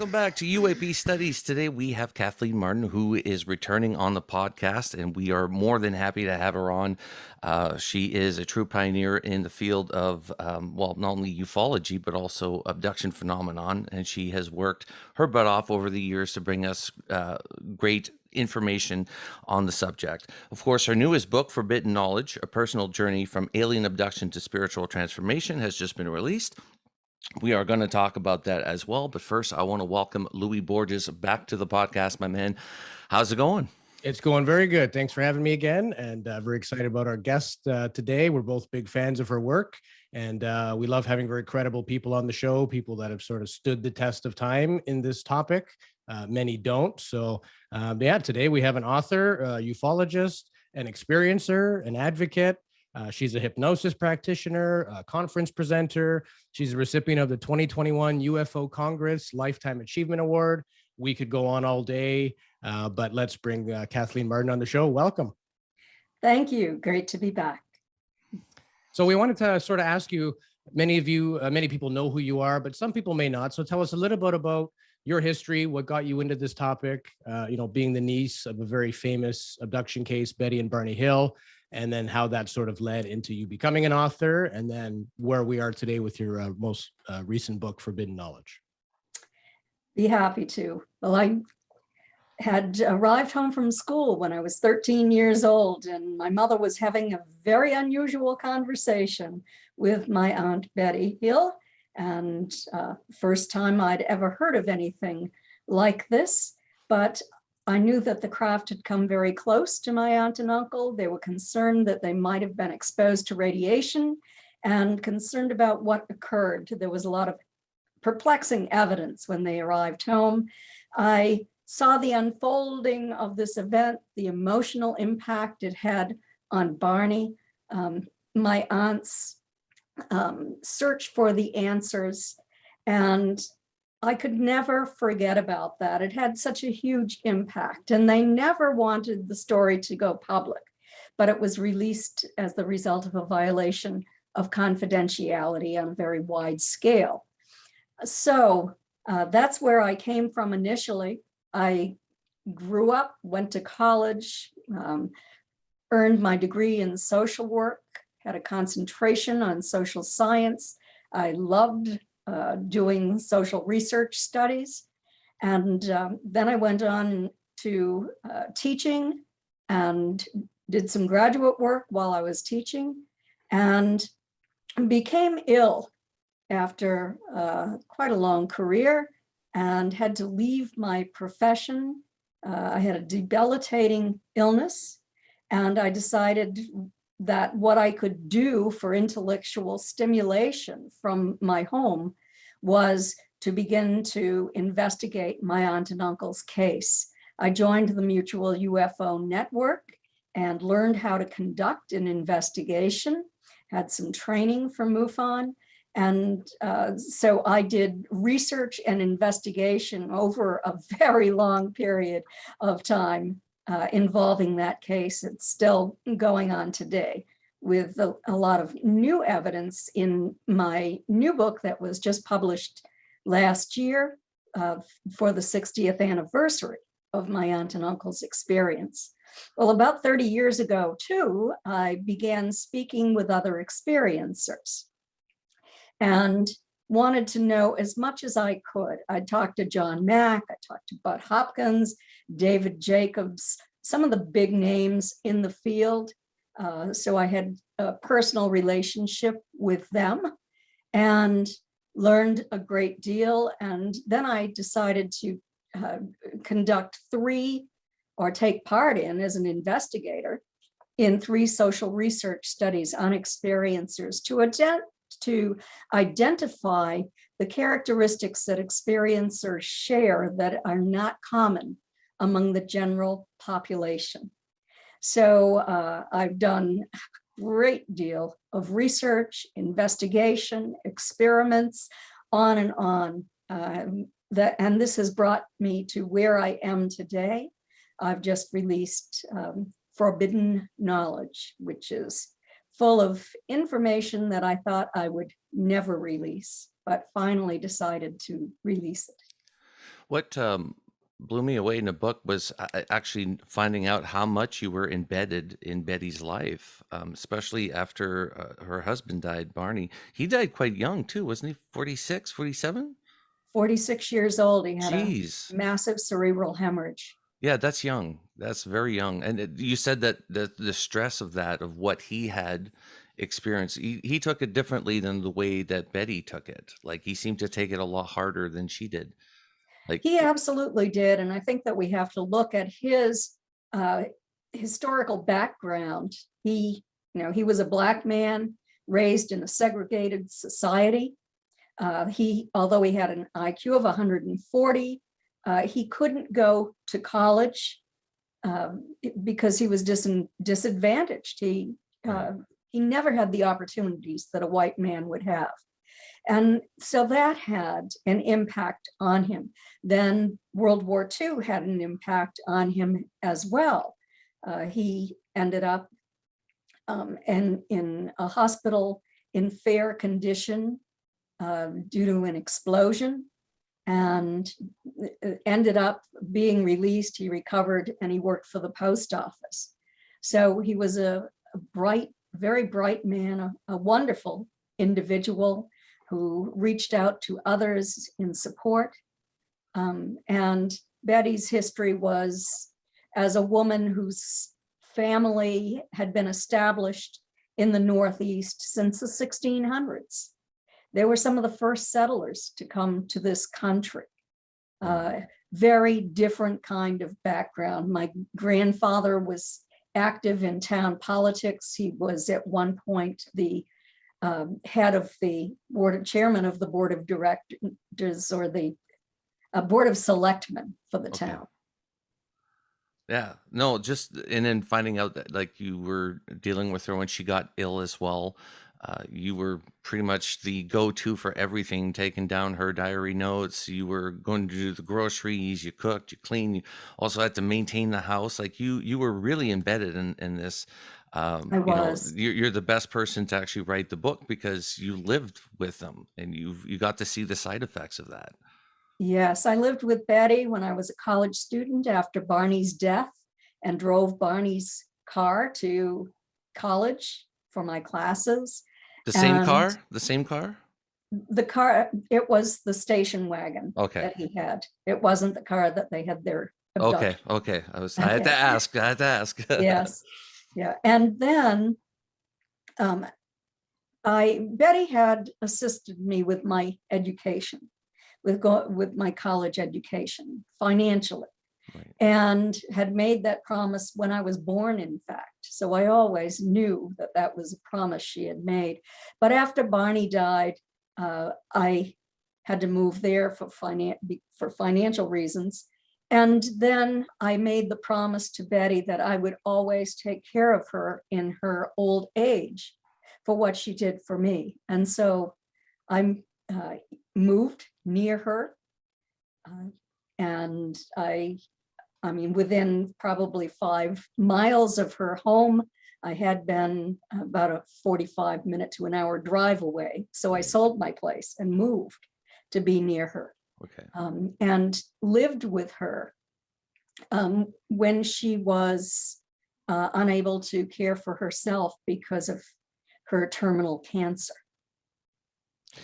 Welcome back to UAP Studies. Today we have Kathleen Marden, who is returning on the podcast, and we are more than happy to have her on. She is a true pioneer in the field of, not only ufology, but also abduction phenomenon, and she has worked her butt off over the years to bring us great information on the subject. Of course, her newest book, Forbidden Knowledge, A Personal Journey from Alien Abduction to Spiritual Transformation, has just been released. We are going to talk about that as well. But first, I want to welcome Louis Borges back to the podcast, my man. How's it going? It's going very good. Thanks for having me again. And very excited about our guest today. We're both big fans of her work. And we love having very credible people on the show, people that have sort of stood the test of time in this topic. Many don't. So today we have an author, a ufologist, an experiencer, an advocate. She's a hypnosis practitioner, a conference presenter. She's a recipient of the 2021 UFO Congress Lifetime Achievement Award. We could go on all day, but let's bring Kathleen Marden on the show. Welcome. Thank you. Great to be back. So we wanted to sort of ask you, many people know who you are, but some people may not. So tell us a little bit about your history, what got you into this topic, being the niece of a very famous abduction case, Betty and Barney Hill, and then how that sort of led into you becoming an author, and then where we are today with your most recent book, Forbidden Knowledge. Be happy to. Well, I had arrived home from school when I was 13 years old, and my mother was having a very unusual conversation with my Aunt Betty Hill, and first time I'd ever heard of anything like this, but I knew that the craft had come very close to my aunt and uncle. They were concerned that they might have been exposed to radiation and concerned about what occurred. There was a lot of perplexing evidence when they arrived home. I saw the unfolding of this event, the emotional impact it had on Barney, my aunt's search for the answers, and I could never forget about that. It had such a huge impact, and they never wanted the story to go public, but it was released as the result of a violation of confidentiality on a very wide scale. So that's where I came from initially. I grew up, went to college, earned my degree in social work, had a concentration on social science. I loved doing social research studies. And then I went on to teaching and did some graduate work while I was teaching, and became ill after quite a long career and had to leave my profession. I had a debilitating illness, and I decided that what I could do for intellectual stimulation from my home was to begin to investigate my aunt and uncle's case. I joined the Mutual UFO Network and learned how to conduct an investigation, had some training from MUFON. And so I did research and investigation over a very long period of time involving that case. It's still going on today with a lot of new evidence in my new book that was just published last year for the 60th anniversary of my aunt and uncle's experience. Well, about 30 years ago, too, I began speaking with other experiencers and wanted to know as much as I could. I talked to John Mack, I talked to Bud Hopkins, David Jacobs, some of the big names in the field. So I had a personal relationship with them and learned a great deal. And then I decided to conduct take part in as an investigator in 3 social research studies on experiencers to identify the characteristics that experiencers share that are not common among the general population. So I've done a great deal of research, investigation, experiments, on and on. And this has brought me to where I am today. I've just released Forbidden Knowledge, which is full of information that I thought I would never release, but finally decided to release it. What blew me away in the book was actually finding out how much you were embedded in Betty's life, especially after her husband died, Barney. He died quite young too, wasn't he? 46, 47? 46 years old. He had a Jeez. massive cerebral hemorrhage. Yeah, that's young. That's very young. And you said that the stress of that, of what he had experienced, he took it differently than the way that Betty took it. Like he seemed to take it a lot harder than she did. Like, He absolutely did. And I think that we have to look at his historical background. He was a Black man raised in a segregated society. Although he had an IQ of 140, he couldn't go to college because he was disadvantaged. He never had the opportunities that a white man would have. And so that had an impact on him. Then World War II had an impact on him as well. He ended up in a hospital in fair condition due to an explosion, and ended up being released. He recovered and he worked for the post office. So he was a bright, very bright man, a wonderful individual who reached out to others in support. And Betty's history was as a woman whose family had been established in the Northeast since the 1600s. They were some of the first settlers to come to this country. Very different kind of background. My grandfather was active in town politics. He was at one point the head of the chairman of the board of directors, or the board of selectmen for the town. yeah, no, and then finding out that like you were dealing with her when she got ill as well. You were pretty much the go-to for everything, taking down her diary notes. You were going to do the groceries, you cooked, you cleaned, you also had to maintain the house. Like you were really embedded in this. I was. You're the best person to actually write the book because you lived with them and you got to see the side effects of that. Yes, I lived with Betty when I was a college student after Barney's death, and drove Barney's car to college for my classes. The same car? The same car? The car, it was the station wagon that he had. It wasn't the car that they had their abduction. Okay. I had to ask. Yes. Yeah. And then Betty had assisted me with my education, with my college education financially, and had made that promise when I was born, in fact. So I always knew that that was a promise she had made. But after Barney died, I had to move there for financial reasons. And then I made the promise to Betty that I would always take care of her in her old age for what she did for me. And so I moved near her. And I mean, within probably 5 miles of her home, I had been about a 45-minute to an hour drive away. So I sold my place and moved to be near her. And lived with her when she was unable to care for herself because of her terminal cancer.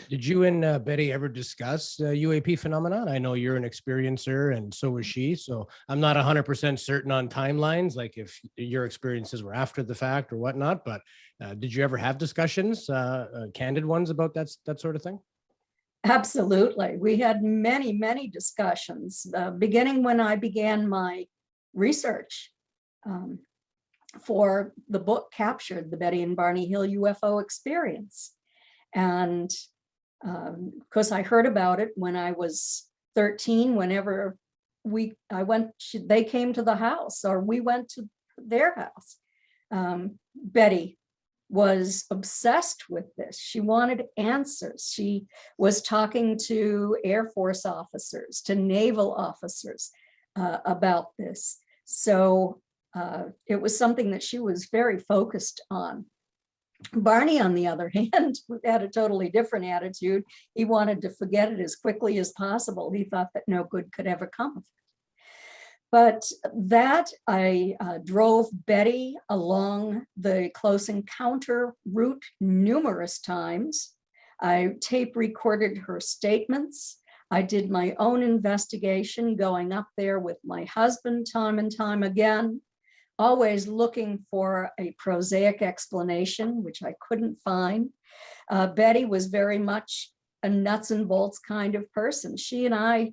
Did you and Betty ever discuss UAP phenomenon? I know you're an experiencer and so was she. So I'm not 100% certain on timelines, like if your experiences were after the fact or whatnot, but did you ever have discussions, candid ones about that sort of thing? Absolutely. We had many, many discussions, beginning when I began my research for the book Captured, the Betty and Barney Hill UFO Experience. And because I heard about it when I was 13, whenever they came to the house or we went to their house. Betty was obsessed with this. She wanted answers. She was talking to Air Force officers, to naval officers about this. So it was something that she was very focused on. Barney, on the other hand, had a totally different attitude. He wanted to forget it as quickly as possible. He thought that no good could ever come of it. But that I drove Betty along the close encounter route numerous times. I tape recorded her statements. I did my own investigation, going up there with my husband time and time again, always looking for a prosaic explanation, which I couldn't find. Betty was very much a nuts and bolts kind of person. She and I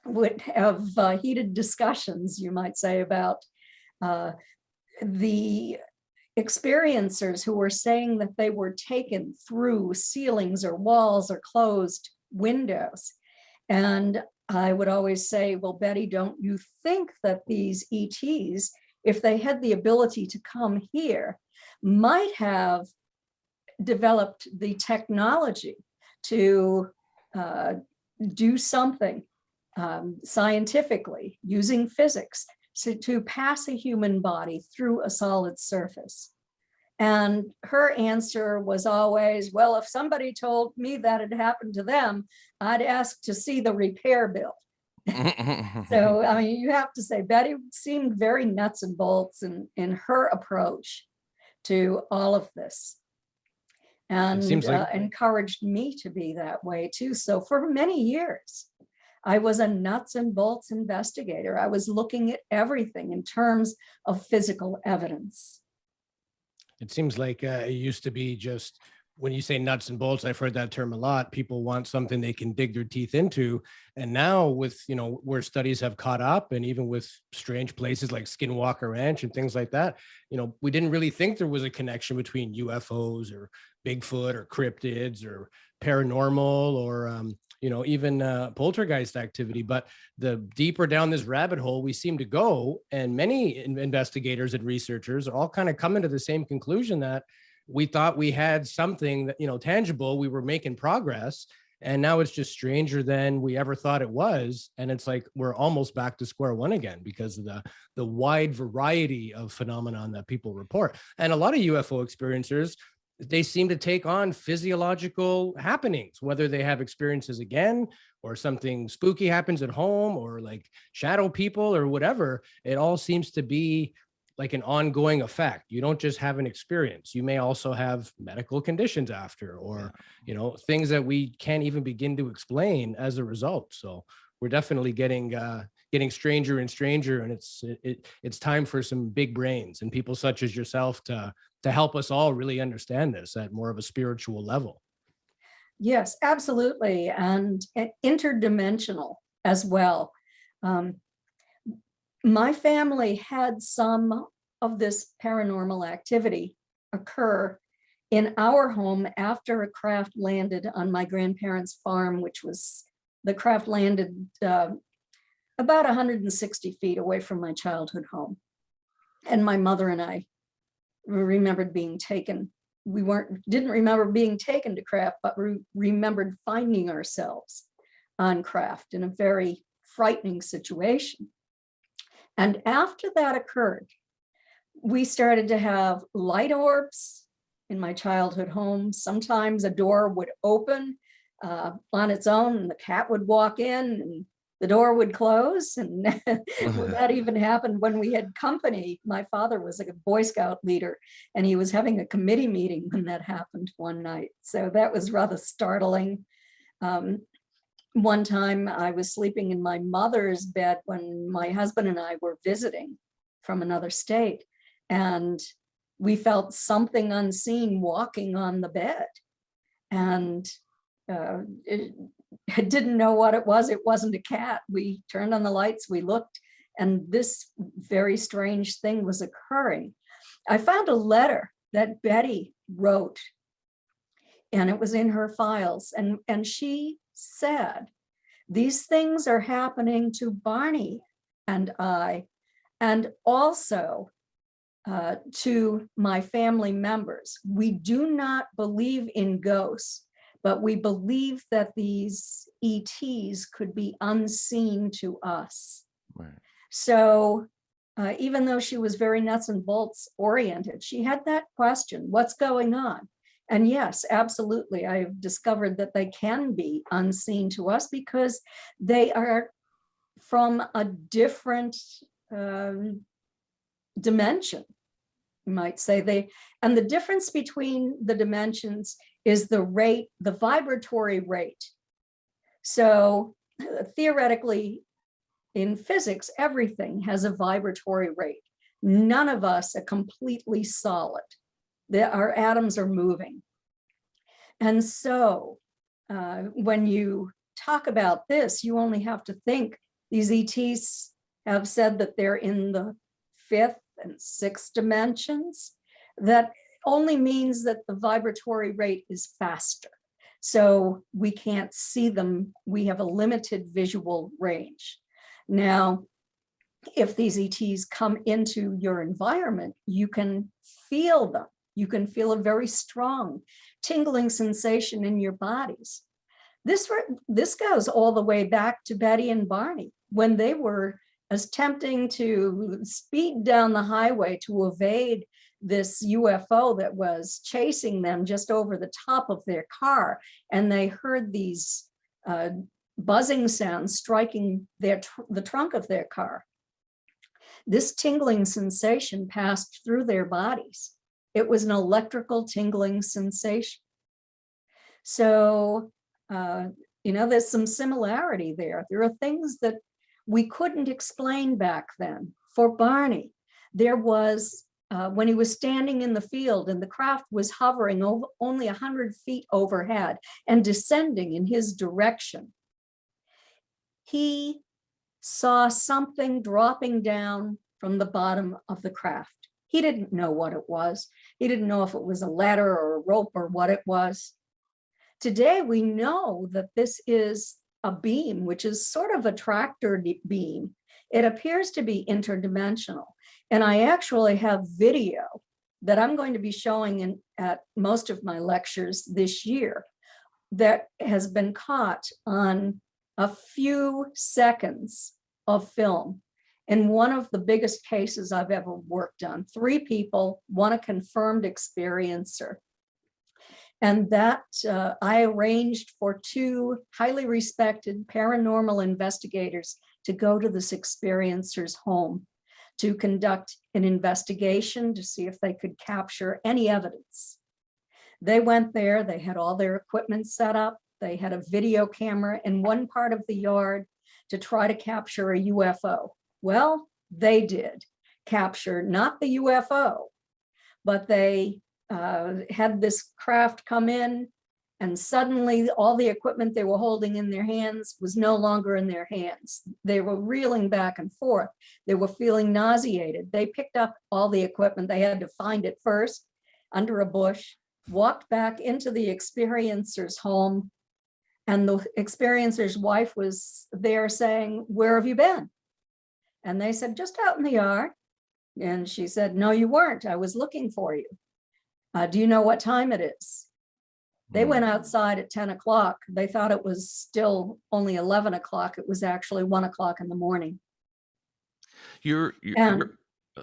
would have heated discussions, you might say, about the experiencers who were saying that they were taken through ceilings or walls or closed windows. And I would always say, well, Betty, don't you think that these ETs, if they had the ability to come here, might have developed the technology to do something scientifically using physics to pass a human body through a solid surface? And her answer was always, well, if somebody told me that had happened to them, I'd ask to see the repair bill. So, I mean, you have to say, Betty seemed very nuts and bolts in her approach to all of this. And encouraged me to be that way too. So for many years, I was a nuts and bolts investigator. I was looking at everything in terms of physical evidence. It seems like it used to be just, when you say nuts and bolts, I've heard that term a lot. People want something they can dig their teeth into. And now with, where studies have caught up, and even with strange places like Skinwalker Ranch and things like that, we didn't really think there was a connection between UFOs or Bigfoot or cryptids or paranormal or, even poltergeist activity. But the deeper down this rabbit hole we seem to go, and many investigators and researchers all kind of come into the same conclusion that we thought we had something that, tangible, we were making progress, and now it's just stranger than we ever thought it was. And it's like we're almost back to square one again because of the wide variety of phenomenon that people report. And a lot of UFO experiencers, they seem to take on physiological happenings, whether they have experiences again or something spooky happens at home or like shadow people or whatever. It all seems to be like an ongoing effect. You don't just have an experience. You may also have medical conditions after, or, things that we can't even begin to explain as a result. So we're definitely getting stranger and stranger, and it's time for some big brains and people such as yourself to help us all really understand this at more of a spiritual level. Yes, absolutely. And interdimensional as well. My family had some of this paranormal activity occur in our home after a craft landed on my grandparents' farm, the craft landed about 160 feet away from my childhood home. And my mother and I remembered being taken. We didn't remember being taken to craft, but we remembered finding ourselves on craft in a very frightening situation. And after that occurred, we started to have light orbs in my childhood home. Sometimes a door would open on its own and the cat would walk in and the door would close. And that even happened when we had company. My father was like a Boy Scout leader and he was having a committee meeting when that happened one night. So that was rather startling. One time I was sleeping in my mother's bed when my husband and I were visiting from another state, and we felt something unseen walking on the bed. And I didn't know what it was. It wasn't a cat. We turned on the lights, we looked, and this very strange thing was occurring. I found a letter that Betty wrote, and it was in her files. And she said, these things are happening to Barney and I, and also to my family members. We do not believe in ghosts, but we believe that these ETs could be unseen to us. Right. So even though she was very nuts and bolts oriented, she had that question, what's going on? And yes, absolutely, I've discovered that they can be unseen to us because they are from a different dimension, you might say. And the difference between the dimensions is the rate, the vibratory rate. So theoretically, in physics, everything has a vibratory rate. None of us are completely solid. Our atoms are moving. And so when you talk about this, you only have to think these ETs have said that they're in the 5th and 6th dimensions. That only means that the vibratory rate is faster. So we can't see them. We have a limited visual range. Now, if these ETs come into your environment, you can feel them. You can feel a very strong tingling sensation in your bodies. This goes all the way back to Betty and Barney when they were attempting to speed down the highway to evade this UFO that was chasing them just over the top of their car. And they heard these buzzing sounds striking the trunk of their car. This tingling sensation passed through their bodies. It was an electrical tingling sensation. So, there's some similarity there. There are things that we couldn't explain back then. For Barney, there was, when he was standing in the field and the craft was hovering over, only 100 feet overhead and descending in his direction, he saw something dropping down from the bottom of the craft. He didn't know what it was. He didn't know if it was a ladder or a rope or what it was. Today, we know that this is a beam, which is sort of a tractor beam. It appears to be interdimensional. And I actually have video that I'm going to be showing at most of my lectures this year that has been caught on a few seconds of film. In one of the biggest cases I've ever worked on, 3 people, one a confirmed experiencer. And that I arranged for 2 highly respected paranormal investigators to go to this experiencer's home to conduct an investigation to see if they could capture any evidence. They went there, they had all their equipment set up, they had a video camera in one part of the yard to try to capture a UFO. Well, they did capture not the UFO, but they had this craft come in, and suddenly all the equipment they were holding in their hands was no longer in their hands. They were reeling back and forth. They were feeling nauseated. They picked up all the equipment. They had to find it first under a bush, walked back into the experiencer's home, and the experiencer's wife was there saying, "Where have you been?" And they said, "Just out in the yard." And she said, "No, you weren't. I was looking for you. Do you know what time it is?" They went outside at 10 o'clock. They thought it was still only 11 o'clock. It was actually 1 o'clock in the morning.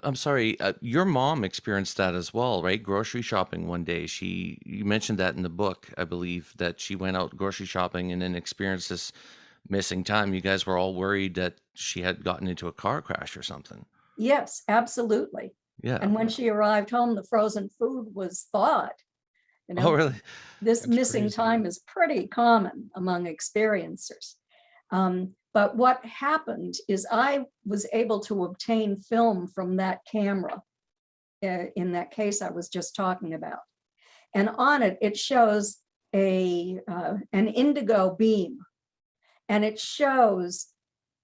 I'm sorry, your mom experienced that as well, right? Grocery shopping one day. You mentioned that in the book, I believe, that she went out grocery shopping and then experienced this missing time. You guys were all worried that she had gotten into a car crash or something. Yes, absolutely. Yeah. And when she arrived home, the frozen food was thawed. Oh, really? This That's missing crazy. time is pretty common among experiencers. But what happened is I was able to obtain film from that camera in that case I was just talking about. And on it, it shows an indigo beam, and it shows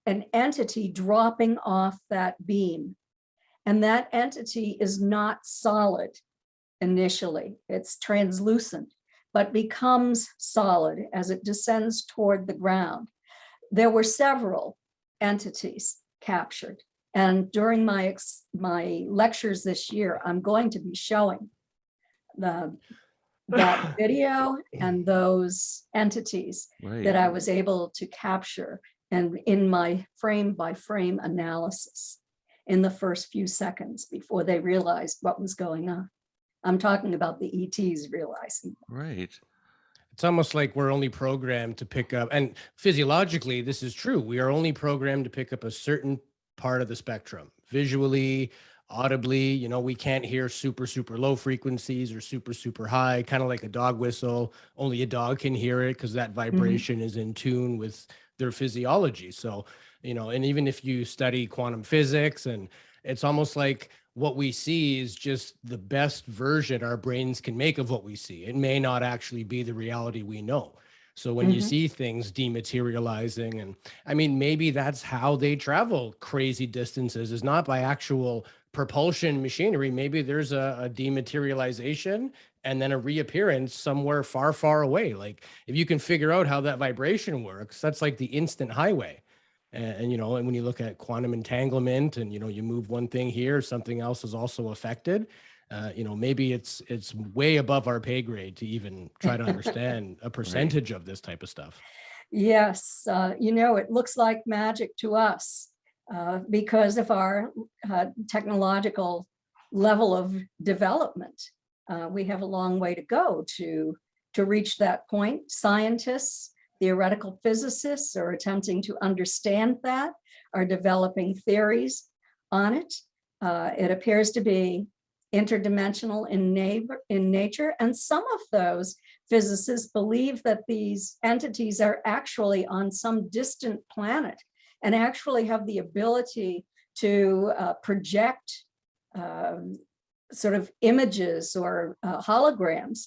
an entity dropping off that beam. And that entity is not solid initially. It's translucent, but becomes solid as it descends toward the ground. There were several entities captured. And during my lectures this year, I'm going to be showing that video and those entities that I was able to capture, and in my frame by frame analysis. in the first few seconds before they realized what was going on. I'm talking about the ETs realizing. Right. It's almost like we're only programmed to pick up, and physiologically, this is true. We are only programmed to pick up a certain part of the spectrum, visually, audibly. You know, we can't hear super, super low frequencies or super, super high, kind of like a dog whistle. Only a dog can hear it because that vibration is in tune with their physiology. So, you know, and even if you study quantum physics, and it's almost like what we see is just the best version our brains can make of what we see. It may not actually be the reality we know. So when you see things dematerializing, and I mean, maybe that's how they travel crazy distances, is not by actual propulsion machinery. Maybe there's a dematerialization and then a reappearance somewhere far, far away. Like if you can figure out how that vibration works, that's like the instant highway. And you know, and when you look at quantum entanglement, and you know, you move one thing here, something else is also affected. You know, maybe it's way above our pay grade to even try to understand a percentage of this type of stuff. Yes, you know, it looks like magic to us because of our technological level of development. We have a long way to go to reach that point. Scientists, theoretical physicists are attempting to understand that, are developing theories on it. It appears to be interdimensional in nature, and some of those physicists believe that these entities are actually on some distant planet and actually have the ability to project sort of images or holograms.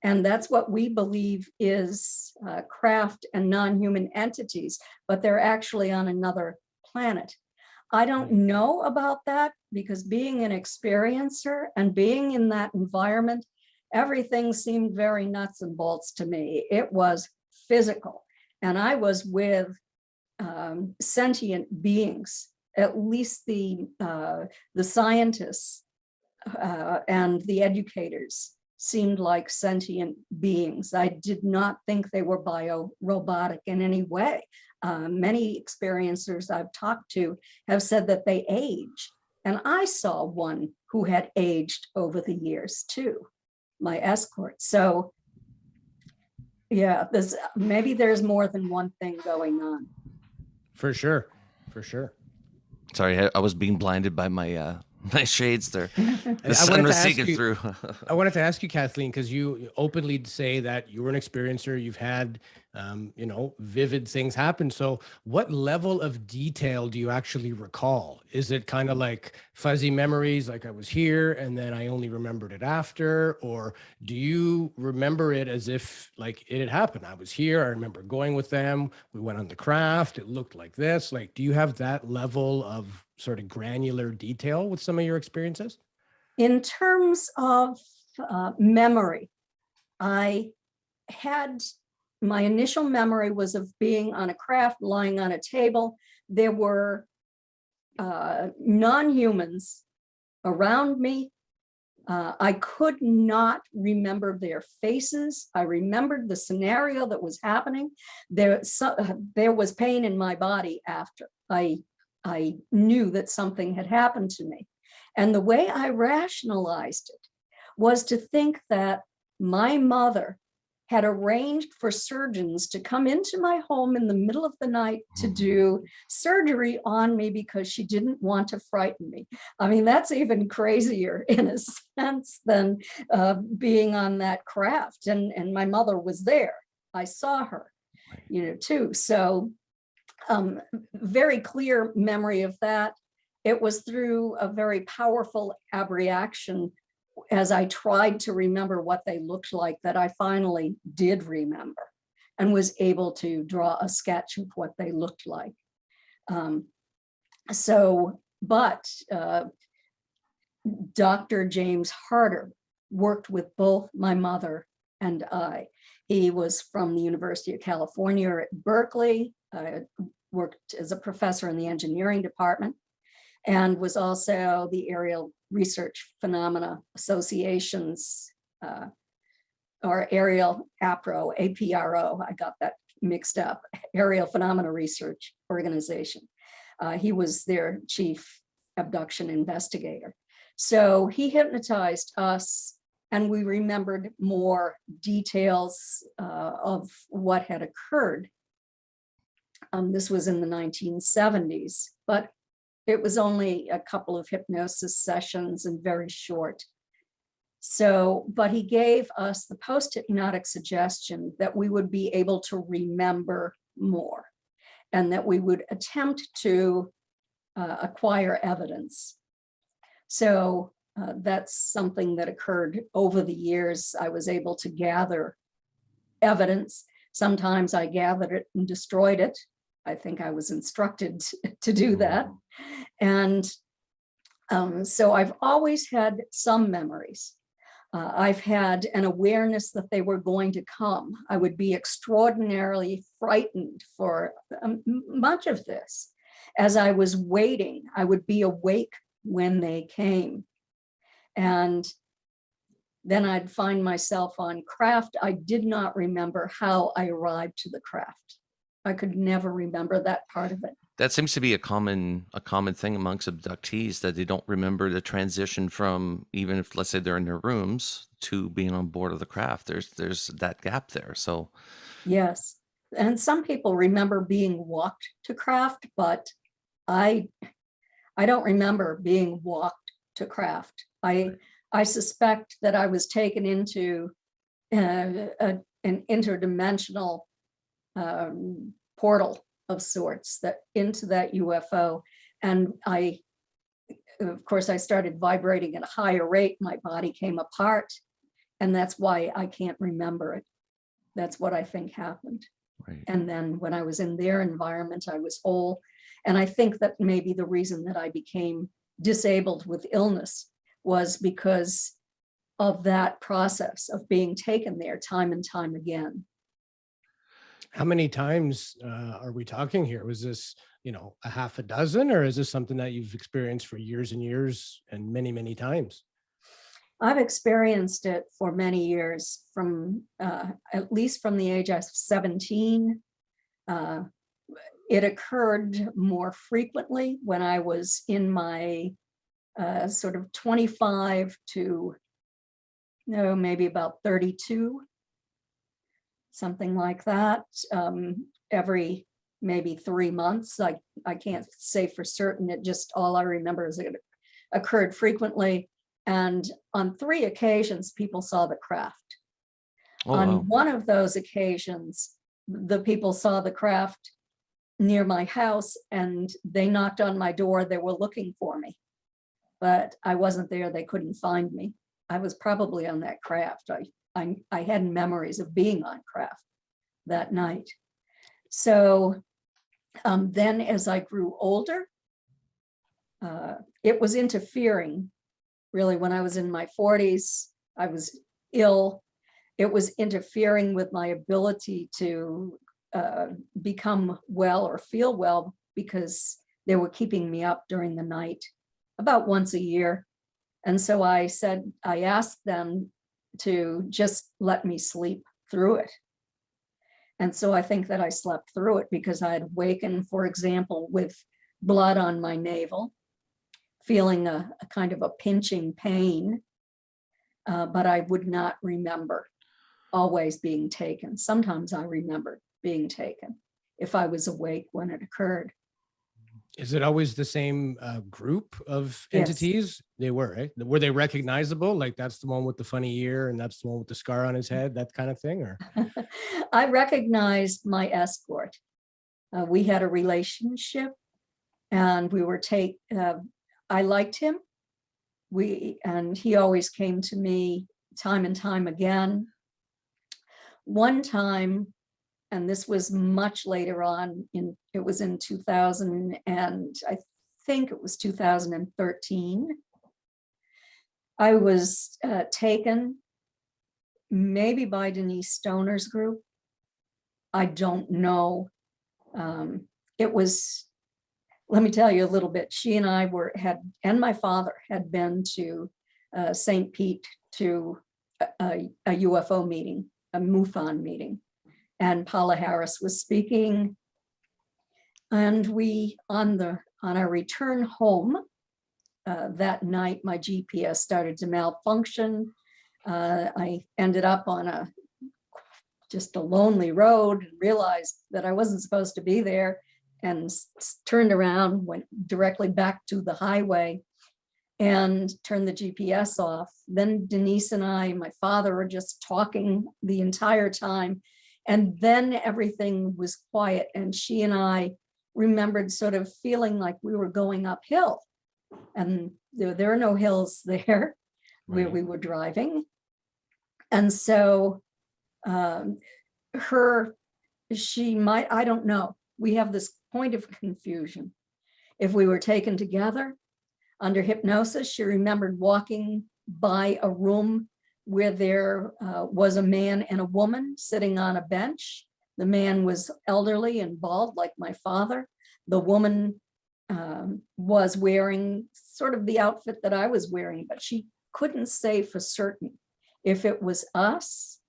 And that's what we believe is craft and non-human entities, but they're actually on another planet. I don't know about that because being an experiencer and being in that environment, everything seemed very nuts and bolts to me. It was physical, and I was with sentient beings, at least the scientists and the educators seemed like sentient beings. I did not think they were bio-robotic in any way. Many experiencers I've talked to have said that they age. And I saw one who had aged over the years too, my escort. So yeah, maybe there's more than one thing going on. For sure. For sure. Sorry, I was being blinded by my my shades there. The I sun wanted to was ask seeking you- through. I wanted to ask you, Kathleen, because you openly say that you were an experiencer, you've had, you know, vivid things happen. So what level of detail do you actually recall? Is it kind of like fuzzy memories, like I was here and then I only remembered it after? Or do you remember it as if like it had happened? I was here, I remember going with them, we went on the craft, it looked like this. Like, do you have that level of sort of granular detail with some of your experiences? In terms of memory, I had my initial memory was of being on a craft, lying on a table. There were non-humans around me. I could not remember their faces. I remembered the scenario that was happening. There was pain in my body after I knew that something had happened to me. And the way I rationalized it was to think that my mother had arranged for surgeons to come into my home in the middle of the night to do surgery on me because she didn't want to frighten me. I mean, that's even crazier in a sense than being on that craft. And my mother was there. I saw her, you know, too. So very clear memory of that. It was through a very powerful abreaction as I tried to remember what they looked like that I finally did remember and was able to draw a sketch of what they looked like. But Dr. James Harder worked with both my mother and I. He was from the University of California at Berkeley, worked as a professor in the engineering department, and was also the Aerial Research Phenomena Association's, or Aerial APRO, APRO, I got that mixed up, Aerial Phenomena Research Organization. He was their chief abduction investigator. So he hypnotized us, and we remembered more details of what had occurred. This was in the 1970s, but it was only a couple of hypnosis sessions and very short. So, but he gave us the post-hypnotic suggestion that we would be able to remember more, and that we would attempt to acquire evidence. So that's something that occurred over the years. I was able to gather evidence. Sometimes I gathered it and destroyed it. I think I was instructed to do that. And so I've always had some memories. I've had an awareness that they were going to come. I would be extraordinarily frightened for much of this. As I was waiting, I would be awake when they came. And then I'd find myself on craft. I did not remember how I arrived to the craft. I could never remember that part of it. That seems to be a common thing amongst abductees, that they don't remember the transition from, even if, let's say, they're in their rooms, to being on board of the craft. There's that gap there. So yes, and some people remember being walked to craft, but I don't remember being walked to craft. I suspect that I was taken into an interdimensional portal of sorts, that into that UFO. And of course, I started vibrating at a higher rate. My body came apart, and that's why I can't remember it. That's what I think happened. right. And then when I was in their environment, I was whole. And I think that maybe the reason that I became disabled with illness was because of that process of being taken there time and time again. How many times are we talking here? Was this, a half a dozen, or is this something that you've experienced for years and years and many, many times? I've experienced it for many years, from at least from the age of 17. It occurred more frequently when I was in my sort of 25 to maybe about 32, something like that. Every maybe 3 months. I can't say for certain. It just, all I remember is it occurred frequently. And on 3 occasions, people saw the craft. Oh, On wow. one of those occasions, the people saw the craft near my house, and they knocked on my door. They were looking for me, but I wasn't there. They couldn't find me. I was probably on that craft. I had memories of being on craft that night. So then as I grew older, it was interfering. Really, when I was in my 40s, I was ill. It was interfering with my ability to become well or feel well, because they were keeping me up during the night about once a year. And so I asked them to just let me sleep through it. And so I think that I slept through it, because I had awakened, for example, with blood on my navel, feeling a kind of a pinching pain, but I would not remember always being taken. Sometimes I remember being taken if I was awake when it occurred. Is it always the same group of Yes. entities? They were, right? Were they recognizable? Like, that's the one with the funny ear and that's the one with the scar on his head, that kind of thing? Or I recognized my escort. We had a relationship, and we were I liked him. And he always came to me time and time again. One time, and this was much later on, it was in 2000, and I think it was 2013. I was taken maybe by Denise Stoner's group. I don't know. It was, let me tell you a little bit. She and I and my father had been to St. Pete to a UFO meeting, a MUFON meeting. And Paula Harris was speaking. And we, on our return home, that night, my GPS started to malfunction. I ended up on just a lonely road and realized that I wasn't supposed to be there, and turned around, went directly back to the highway and turned the GPS off. Then Denise and I, my father, were just talking the entire time. And then everything was quiet. And she and I remembered sort of feeling like we were going uphill. And there are no hills there where we were driving. And so she might, I don't know. We have this point of confusion. If we were taken together under hypnosis, she remembered walking by a room where there was a man and a woman sitting on a bench. The man was elderly and bald like my father. The woman was wearing sort of the outfit that I was wearing, but she couldn't say for certain if it was us.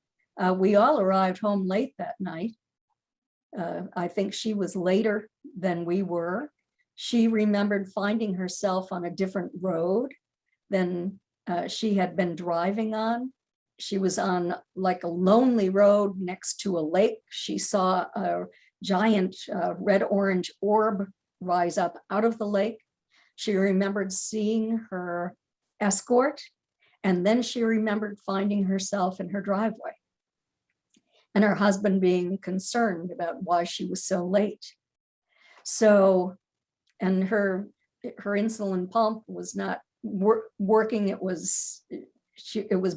We all arrived home late that night. I think she was later than we were. She remembered finding herself on a different road than she had been driving on. She was on like a lonely road next to a lake. She saw a giant red-orange orb rise up out of the lake. She remembered seeing her escort, and then she remembered finding herself in her driveway and her husband being concerned about why she was so late. So, and her insulin pump was not working. It was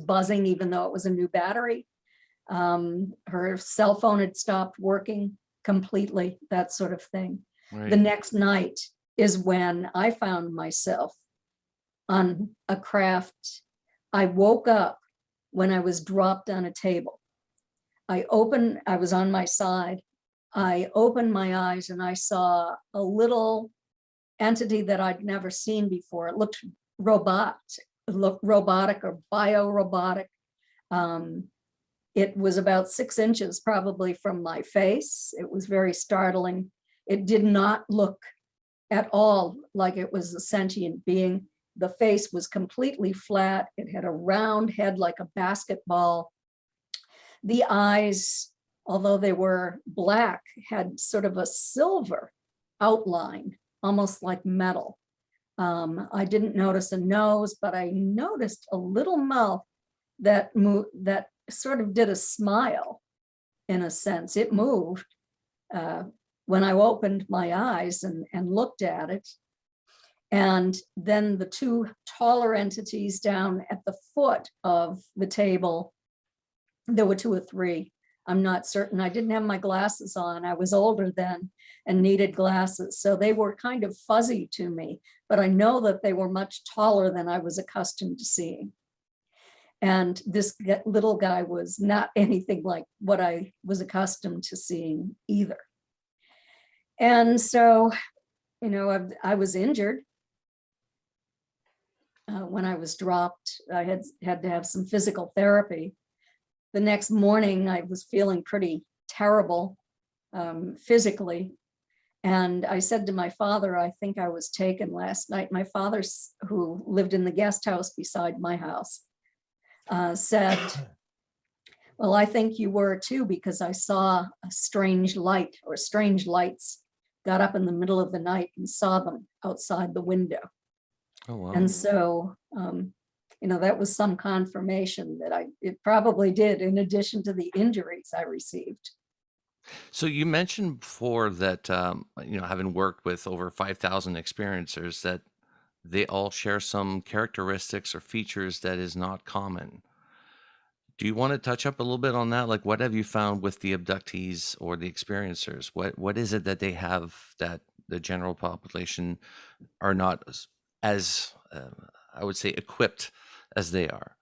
buzzing even though it was a new battery. Her cell phone had stopped working completely, that sort of thing. Right. The next night is when I found myself on a craft. I woke up when I was dropped on a table. I was on my side. I opened my eyes and I saw a little entity that I'd never seen before. It looked robotic or bio-robotic. It was about 6 inches probably from my face. It was very startling. It did not look at all like it was a sentient being. The face was completely flat. It had a round head like a basketball. The eyes, although they were black, had sort of a silver outline, almost like metal. I didn't notice a nose, but I noticed a little mouth that sort of did a smile in a sense. It moved when I opened my eyes and looked at it. And then the two taller entities down at the foot of the table, there were 2 or 3. I'm not certain. I didn't have my glasses on. I was older then and needed glasses. So they were kind of fuzzy to me, but I know that they were much taller than I was accustomed to seeing. And this little guy was not anything like what I was accustomed to seeing either. And so, I was injured when I was dropped. I had to have some physical therapy. The next morning, I was feeling pretty terrible physically. And I said to my father, I think I was taken last night. My father, who lived in the guest house beside my house, said, well, I think you were too, because I saw a strange light, or strange lights, got up in the middle of the night and saw them outside the window. Oh, wow. And so, that was some confirmation that it probably did, in addition to the injuries I received. So you mentioned before that, having worked with over 5,000 experiencers, that they all share some characteristics or features that is not common. Do you want to touch up a little bit on that? Like, what have you found with the abductees or the experiencers? What is it that they have that the general population are not as I would say, equipped as they are?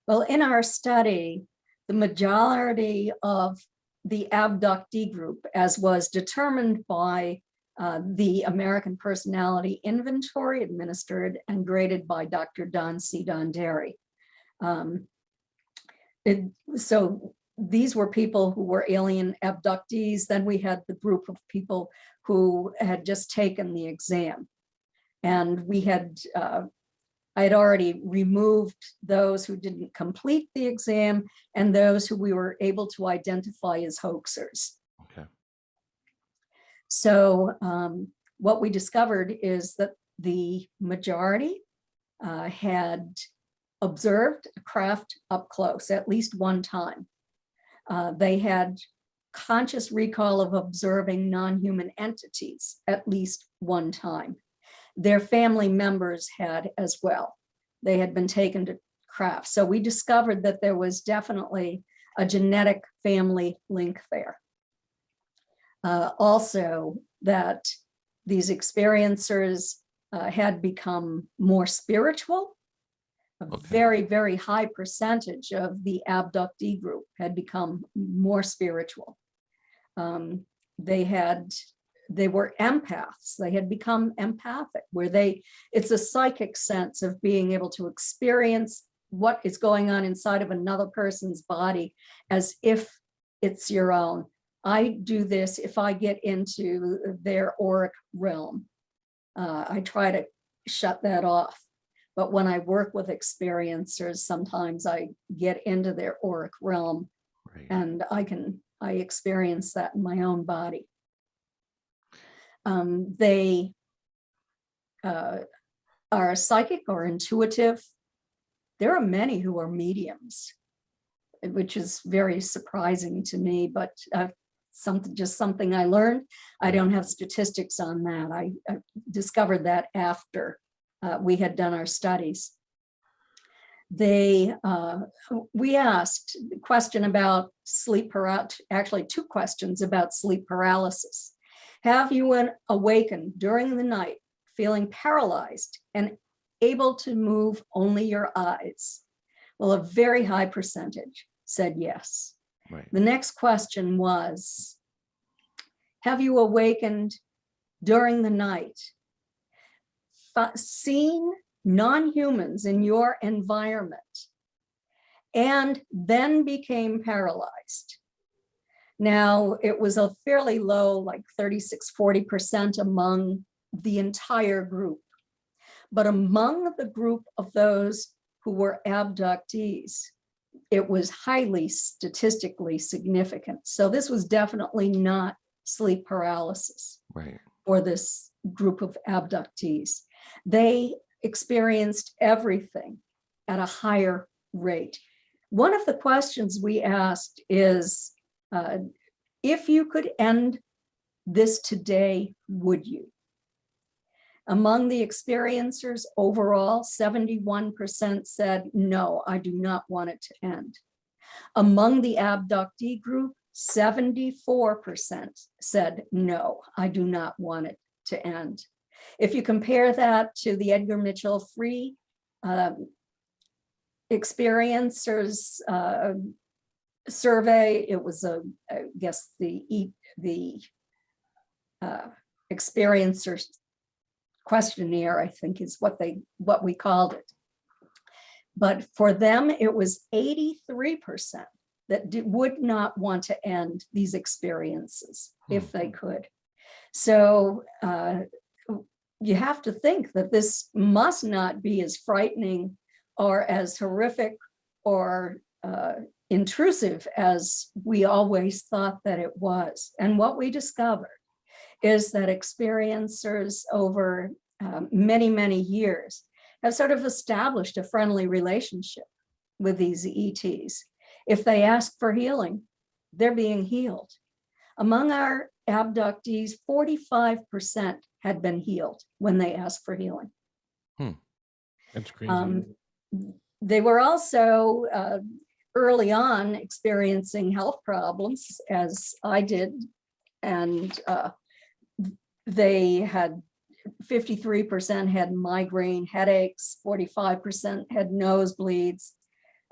Well, in our study, the majority of the abductee group, as was determined by the American Personality Inventory, administered and graded by Dr. Don C. Donderi. So these were people who were alien abductees. Then we had the group of people who had just taken the exam. And I had already removed those who didn't complete the exam and those who we were able to identify as hoaxers. Okay. So what we discovered is that the majority had observed a craft up close at least one time. They had conscious recall of observing non-human entities at least one time. Their family members had as well. They had been taken to craft. So we discovered that there was definitely a genetic family link there. Also, that these experiencers had become more spiritual. A very, very high percentage of the abductee group had become more spiritual. They were empaths. They had become empathic, where it's a psychic sense of being able to experience what is going on inside of another person's body as if it's your own. I do this if I get into their auric realm. I try to shut that off. But when I work with experiencers, sometimes I get into their auric realm, right, and I experience that in my own body. They are psychic or intuitive. There are many who are mediums, which is very surprising to me, but something I learned. I don't have statistics on that. I discovered that after we had done our studies. We asked a question about sleep paralysis, actually 2 questions about sleep paralysis. Have you awakened during the night feeling paralyzed and able to move only your eyes? Well, a very high percentage said yes. Right. The next question was, have you awakened during the night, seen non-humans in your environment, and then became paralyzed? Now, it was a fairly low, like 36–40% among the entire group. But among the group of those who were abductees, it was highly statistically significant. So this was definitely not sleep paralysis, right, for this group of abductees. They experienced everything at a higher rate. One of the questions we asked is, if you could end this today, would you? Among the experiencers overall, 71% said, no, I do not want it to end. Among the abductee group, 74% said, no, I do not want it to end. If you compare that to the Edgar Mitchell Free experiencers survey, it was I guess the experiencers questionnaire, I think is what we called it. But for them, it was 83% that would not want to end these experiences if they could. So you have to think that this must not be as frightening or as horrific or intrusive as we always thought that it was. And what we discovered is that experiencers over many, many years have sort of established a friendly relationship with these ETs. If they ask for healing, they're being healed. Among our abductees, 45% had been healed when they asked for healing. That's crazy. They were also early on experiencing health problems, as I did, and they had 53% had migraine headaches, 45% had nosebleeds,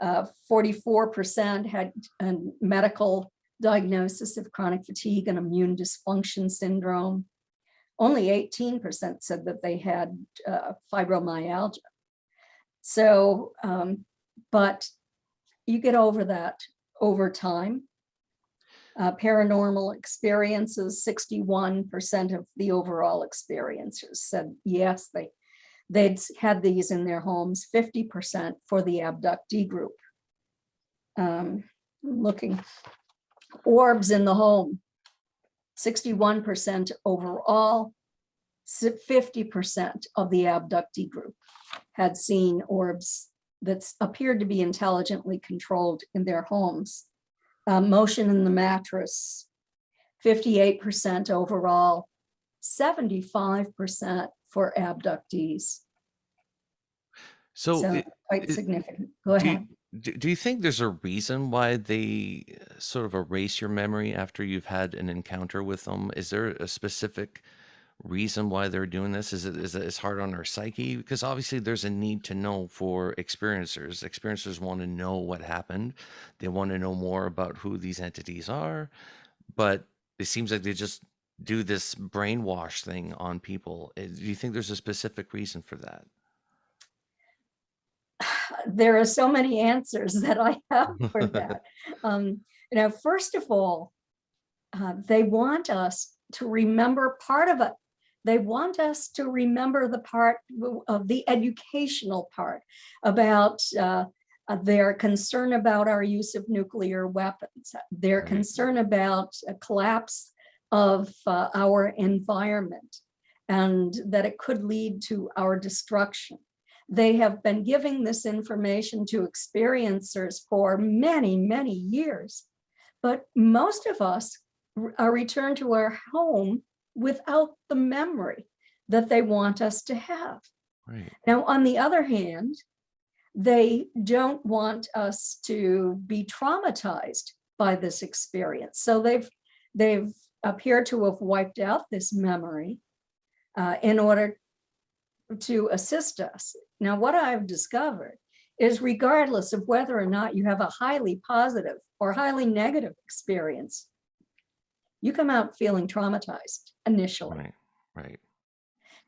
44% had a medical diagnosis of chronic fatigue and immune dysfunction syndrome. Only 18% said that they had fibromyalgia. So, but you get over that over time. Paranormal experiences, 61% of the overall experiencers said yes, they'd had these in their homes, 50% for the abductee group. Looking, orbs in the home, 61% overall, 50% of the abductee group had seen orbs that appeared to be intelligently controlled in their homes. Motion in the mattress, 58% overall, 75% for abductees. So quite significant. Go ahead. Do you think there's a reason why they sort of erase your memory after you've had an encounter with them? Is there a specific reason why they're doing this? Is it's hard on our psyche? Because obviously there's a need to know for experiencers. Experiencers want to know what happened. They want to know more about who these entities are, but it seems like they just do this brainwash thing on people. Do you think there's a specific reason for that? There are so many answers that I have for that. First of all, they want us to remember part of it. They want us to remember the part of the educational part about their concern about our use of nuclear weapons, their concern about a collapse of our environment, and that it could lead to our destruction. They have been giving this information to experiencers for many, many years, but most of us are returned to our home without the memory that they want us to have. Right. Now, on the other hand, they don't want us to be traumatized by this experience. So they've appeared to have wiped out this memory in order to assist us. Now, what I've discovered is regardless of whether or not you have a highly positive or highly negative experience, you come out feeling traumatized initially. Right.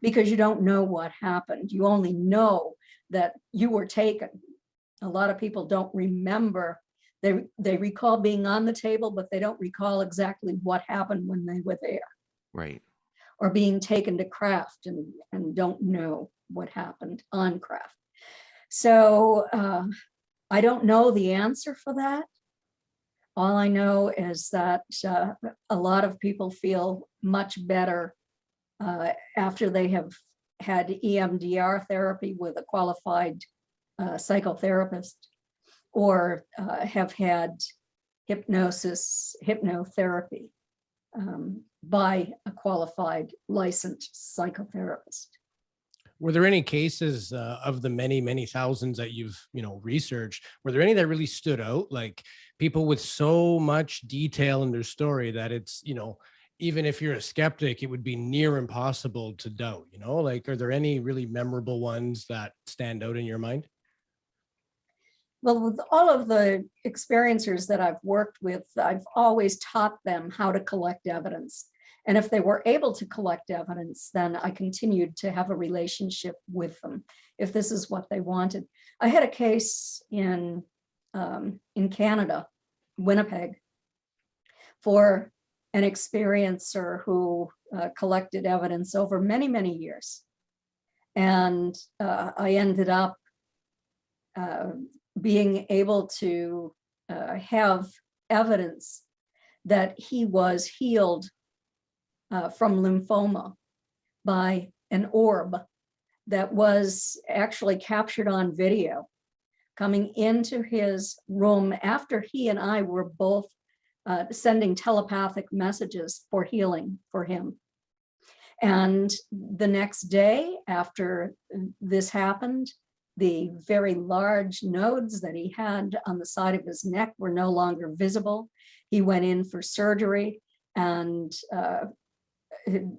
Because you don't know what happened. You only know that you were taken. A lot of people don't remember. They recall being on the table, but they don't recall exactly what happened when they were there. Right. Or being taken to craft and don't know what happened on craft. So I don't know the answer for that. All I know is that a lot of people feel much better after they have had EMDR therapy with a qualified psychotherapist, or have had hypnosis, hypnotherapy by a qualified licensed psychotherapist. Were there any cases of the many, many thousands that you've, researched? Were there any that really stood out? Like people with so much detail in their story that it's, even if you're a skeptic, it would be near impossible to doubt, like, are there any really memorable ones that stand out in your mind? Well, with all of the experiencers that I've worked with, I've always taught them how to collect evidence. And if they were able to collect evidence, then I continued to have a relationship with them, if this is what they wanted. I had a case in Canada, Winnipeg, for an experiencer who collected evidence over many, many years. And I ended up being able to have evidence that he was healed from lymphoma by an orb that was actually captured on video coming into his room after he and I were both sending telepathic messages for healing for him. And the next day after this happened, the very large nodes that he had on the side of his neck were no longer visible. He went in for surgery, and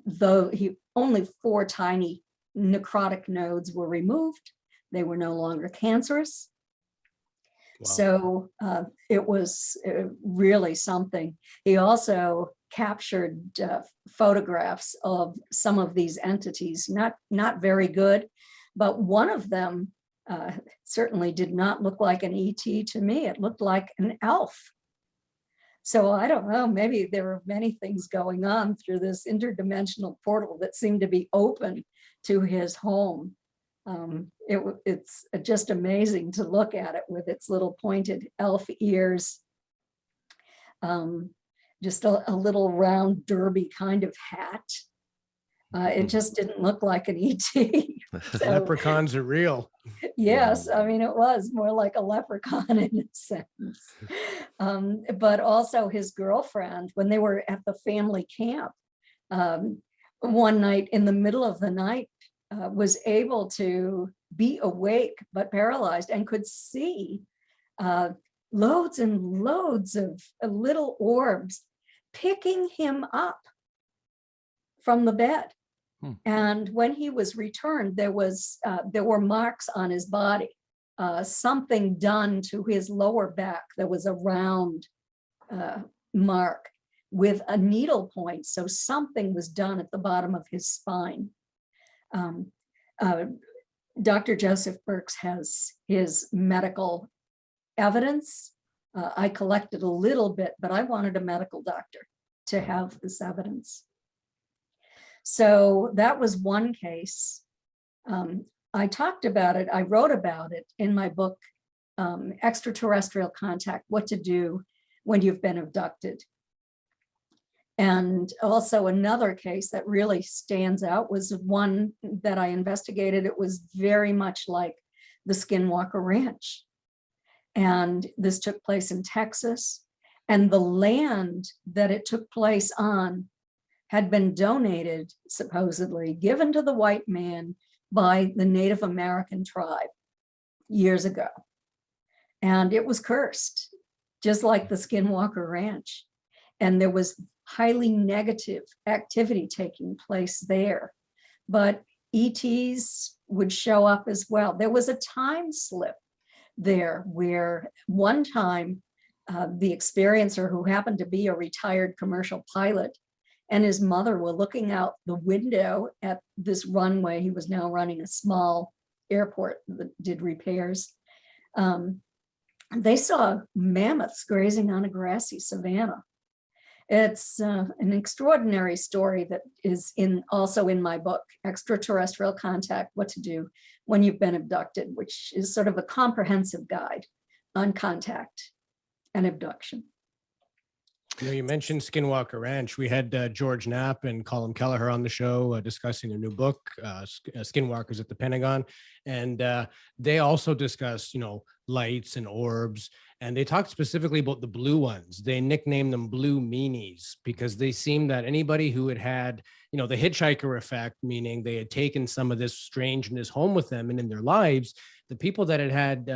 though only 4 tiny necrotic nodes were removed, they were no longer cancerous. Wow. So it was really something. He also captured photographs of some of these entities, not very good, but one of them certainly did not look like an ET to me. It looked like an elf. So I don't know, maybe there were many things going on through this interdimensional portal that seemed to be open to his home. It's just amazing to look at it with its little pointed elf ears, just a little round derby kind of hat. It just didn't look like an ET. So, Leprechauns are real. yes, I mean, it was more like a leprechaun in a sense. But also his girlfriend, when they were at the family camp, one night in the middle of the night, was able to be awake but paralyzed and could see loads and loads of little orbs picking him up from the bed. And when he was returned, there were marks on his body, something done to his lower back. There was a round mark with a needle point. So something was done at the bottom of his spine. Dr. Joseph Burks has his medical evidence. I collected a little bit, but I wanted a medical doctor to have this evidence. So that was one case. I talked about it, I wrote about it in my book, Extraterrestrial Contact, What to Do When You've Been Abducted. And also another case that really stands out was one that I investigated. It was very much like the Skinwalker Ranch. And this took place in Texas. And the land that it took place on had been donated, supposedly, given to the white man by the Native American tribe years ago. And it was cursed, just like the Skinwalker Ranch. And there was highly negative activity taking place there. But ETs would show up as well. There was a time slip there where one time the experiencer, who happened to be a retired commercial pilot, and his mother were looking out the window at this runway. He was now running a small airport that did repairs. They saw mammoths grazing on a grassy savanna. It's an extraordinary story that is also in my book, Extraterrestrial Contact, What to Do When You've Been Abducted, which is sort of a comprehensive guide on contact and abduction. You mentioned Skinwalker Ranch. We had George Knapp and Colin Kelleher on the show discussing their new book, Skinwalkers at the Pentagon. And they also discuss, lights and orbs. And they talked specifically about the blue ones. They nicknamed them blue meanies because they seemed that anybody who had the hitchhiker effect, meaning they had taken some of this strangeness home with them and in their lives, the people that had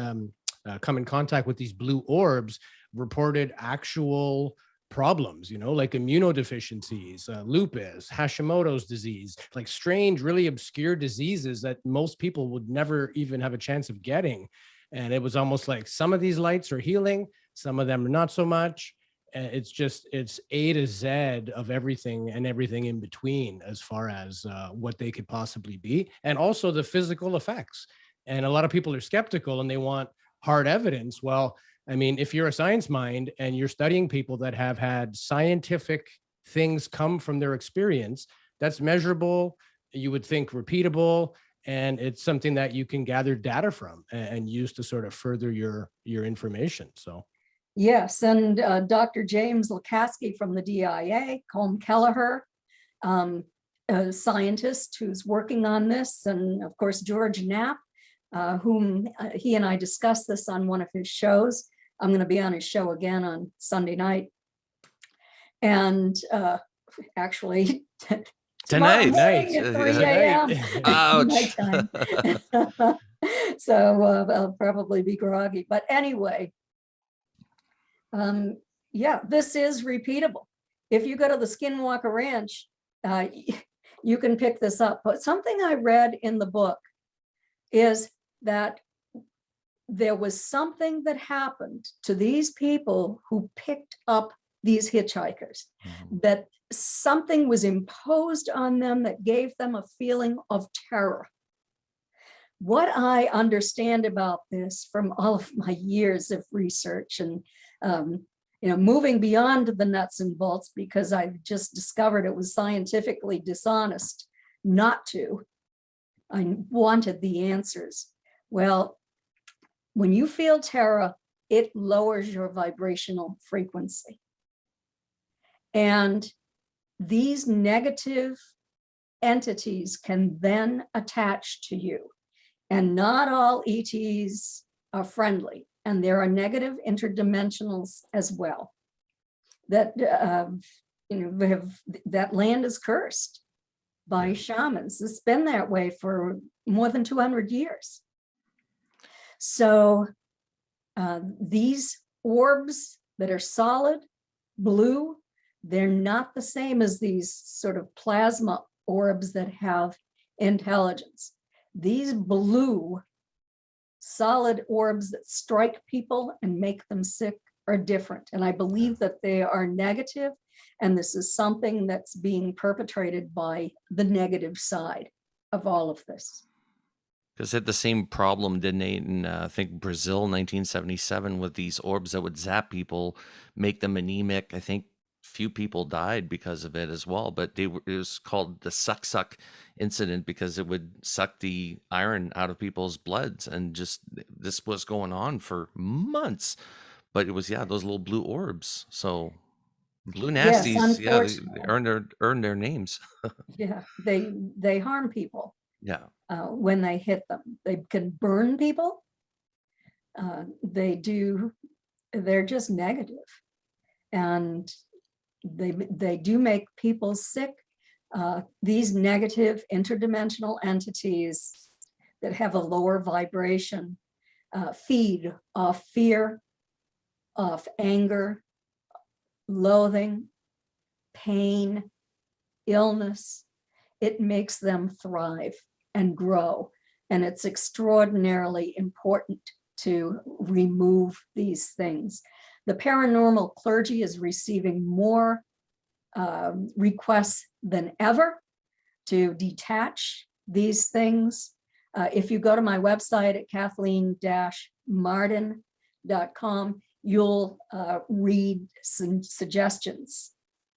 come in contact with these blue orbs reported actual problems, like immunodeficiencies, lupus, Hashimoto's disease, like strange, really obscure diseases that most people would never even have a chance of getting. And it was almost like some of these lights are healing, some of them are not so much. It's A to Z of everything and everything in between as far as what they could possibly be, and also the physical effects. And a lot of people are skeptical and they want hard evidence. Well, I mean, if you're a science mind and you're studying people that have had scientific things come from their experience, that's measurable, you would think repeatable, and it's something that you can gather data from and use to sort of further your information. So, yes, and Dr. James Lukaski from the DIA, Colm Kelleher, a scientist who's working on this, and of course, George Knapp, whom he and I discussed this on one of his shows. I'm going to be on his show again on Sunday night. And actually, tonight at 3 a.m. Ouch. So I'll probably be groggy. But anyway, this is repeatable. If you go to the Skinwalker Ranch, you can pick this up. But something I read in the book is that there was something that happened to these people who picked up these hitchhikers, that something was imposed on them that gave them a feeling of terror. What I understand about this from all of my years of research and moving beyond the nuts and bolts, because I just discovered it was scientifically dishonest not to, I wanted the answers. Well, when you feel terror, it lowers your vibrational frequency. And these negative entities can then attach to you. And not all ETs are friendly. And there are negative interdimensionals as well. That, that land is cursed by shamans. It's been that way for more than 200 years. So these orbs that are solid, blue, they're not the same as these sort of plasma orbs that have intelligence. These blue solid orbs that strike people and make them sick are different. And I believe that they are negative, and this is something that's being perpetrated by the negative side of all of this. Because it had the same problem, didn't they, in I think Brazil, 1977, with these orbs that would zap people, make them anemic. I think few people died because of it as well. But it was called the suck incident because it would suck the iron out of people's bloods, and just this was going on for months. But it was those little blue orbs. So blue nasties, they earned their names. Yeah, they harm people. Yeah. When they hit them, they can burn people. They're just negative, and they do make people sick. These negative interdimensional entities that have a lower vibration feed off fear, off anger, loathing, pain, illness. It makes them thrive and grow. And it's extraordinarily important to remove these things. The paranormal clergy is receiving more requests than ever to detach these things. If you go to my website at Kathleen-Marden.com, you'll read some suggestions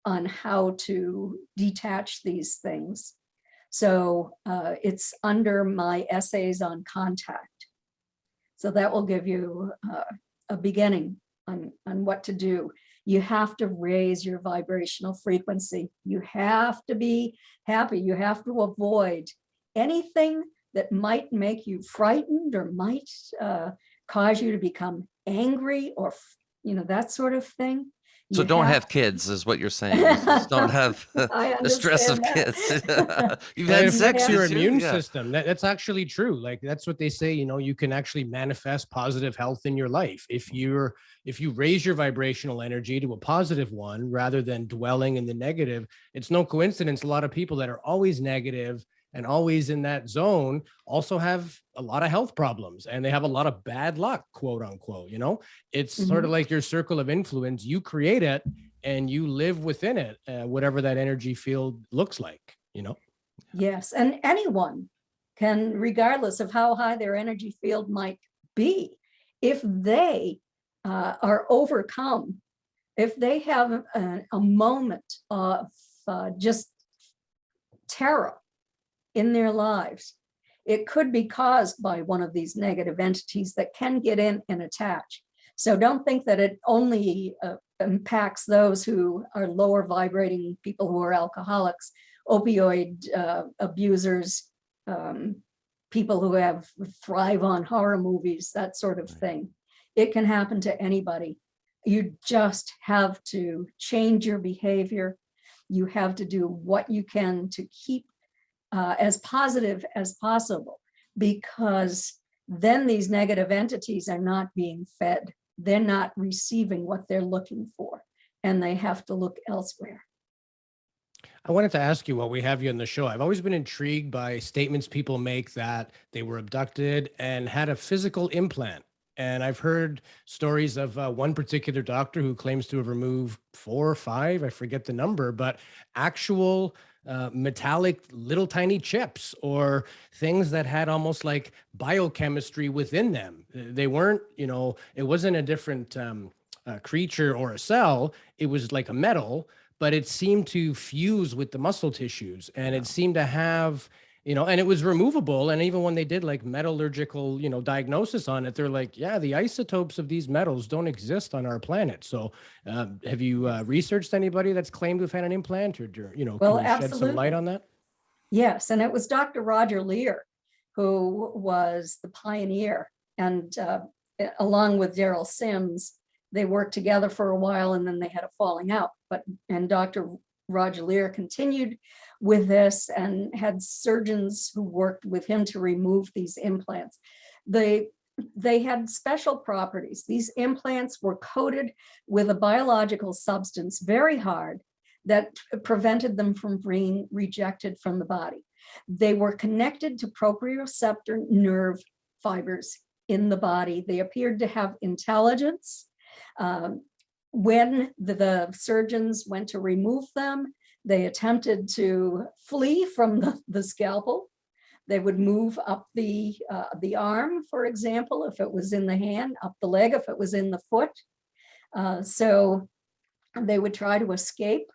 on how to detach these things. So it's under my essays on contact. So that will give you a beginning on what to do. You have to raise your vibrational frequency. You have to be happy. You have to avoid anything that might make you frightened or might cause you to become angry or, that sort of thing. So don't have kids, is what you're saying. Just don't have the stress of kids. You've had sex. Your immune system. That's actually true. Like that's what they say. You can actually manifest positive health in your life if you raise your vibrational energy to a positive one rather than dwelling in the negative. It's no coincidence a lot of people that are always negative and always in that zone also have a lot of health problems, and they have a lot of bad luck, quote unquote. It's sort of like your circle of influence. You create it and you live within it, whatever that energy field looks like, Yes. And anyone can, regardless of how high their energy field might be, if they are overcome, if they have a moment of just terror in their lives, it could be caused by one of these negative entities that can get in and attach. So don't think that it only impacts those who are lower vibrating, people who are alcoholics, opioid abusers, people who thrive on horror movies, that sort of thing. It can happen to anybody. You just have to change your behavior. You have to do what you can to keep as positive as possible, because then these negative entities are not being fed. They're not receiving what they're looking for, and they have to look elsewhere. I wanted to ask you while we have you on the show, I've always been intrigued by statements people make that they were abducted and had a physical implant. And I've heard stories of one particular doctor who claims to have removed 4 or 5, I forget the number, but actual metallic little tiny chips or things that had almost like biochemistry within them. They weren't, it wasn't a different creature or a cell. It was like a metal, but it seemed to fuse with the muscle tissues, and it seemed to have And it was removable. And even when they did like metallurgical, diagnosis on it, they're like, yeah, the isotopes of these metals don't exist on our planet. So have you researched anybody that's claimed to have had an implant, or, Well, can you shed some light absolutely. on that? Yes, and it was Dr. Roger Lear who was the pioneer, and along with Daryl Sims, they worked together for a while, and then they had a falling out. And Dr. Roger Lear continued with this and had surgeons who worked with him to remove these implants. They had special properties. These implants were coated with a biological substance, very hard, that prevented them from being rejected from the body. They were connected to proprioceptor nerve fibers in the body. They appeared to have intelligence. When the surgeons went to remove them, they attempted to flee from the scalpel. They would move up the arm, for example, if it was in the hand, up the leg if it was in the foot. So they would try to escape.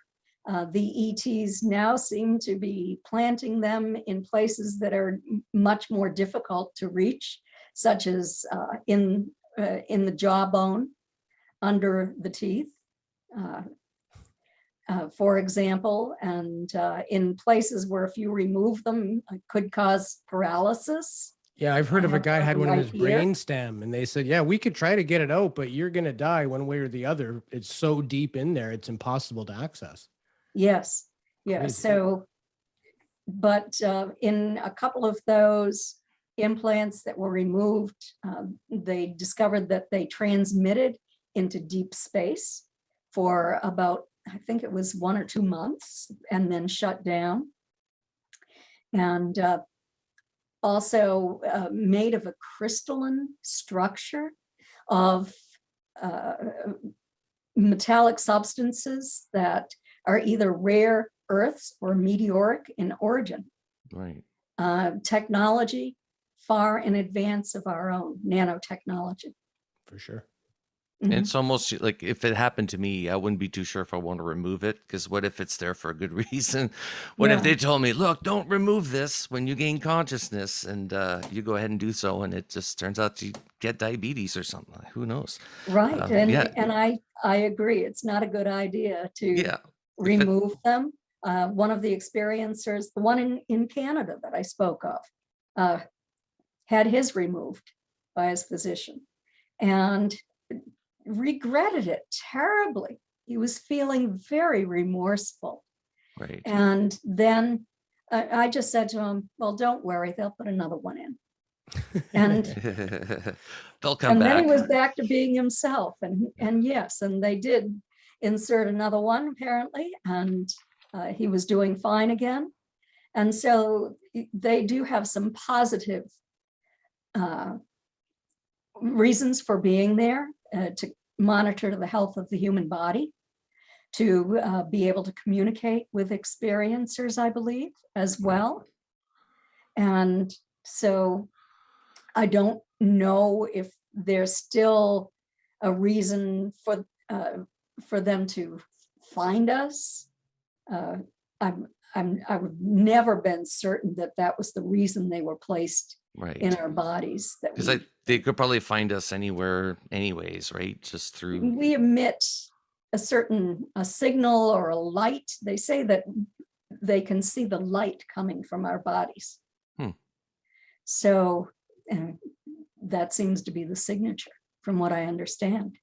The ETs now seem to be planting them in places that are much more difficult to reach, such as in the jawbone, under the teeth, for example, and in places where if you remove them, it could cause paralysis. Yeah, I've heard of a have guy had one in right his here. brain stem, and they said, yeah, we could try to get it out, but you're going to die one way or the other. It's so deep in there, it's impossible to access. Yes, yeah. Crazy. So, but in a couple of those implants that were removed, they discovered that they transmitted into deep space for about, I think it was 1 or 2 months, and then shut down. And also made of a crystalline structure of metallic substances that are either rare earths or meteoric in origin. Right. Technology far in advance of our own nanotechnology. For sure. And Mhm. it's almost like if it happened to me, I wouldn't be too sure if I want to remove it, because what if it's there for a good reason? What if Yeah. they told me, look, don't remove this when you gain consciousness, and you go ahead and do so, and it just turns out you get diabetes or something? Who knows? Right. Yeah, And I agree. It's not a good idea to yeah. If it, remove them. One of the experiencers, the one in Canada that I spoke of, had his removed by his physician and regretted it terribly. He was feeling very remorseful. right. And then I just said to him, well, don't worry, they'll put another one in. And They'll come then he back. was back to being himself. And yes, and they did insert another one apparently, and he was doing fine again. And so they do have some positive reasons for being there, to monitor the health of the human body, to be able to communicate with experiencers, I believe, as well. And so I don't know if there's still a reason for them to find us. I've never been certain that was the reason they were placed Right. in our bodies. That Because they could probably find us anywhere anyways, right? Just through. we emit a signal or a light. They say that they can see the light coming from our bodies. So that seems to be the signature, from what I understand.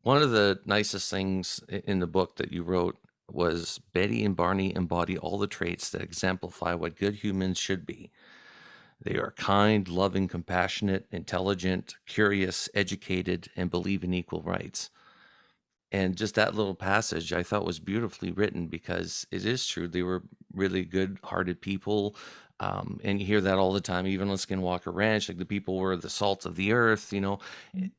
One of the nicest things in the book that you wrote was Betty and Barney embody all the traits that exemplify what good humans should be. They are kind, loving, compassionate, intelligent, curious, educated, and believe in equal rights. And just that little passage I thought was beautifully written, because it is true. They were really good-hearted people. And you hear that all the time, even on Skinwalker Ranch, like the people were the salt of the earth,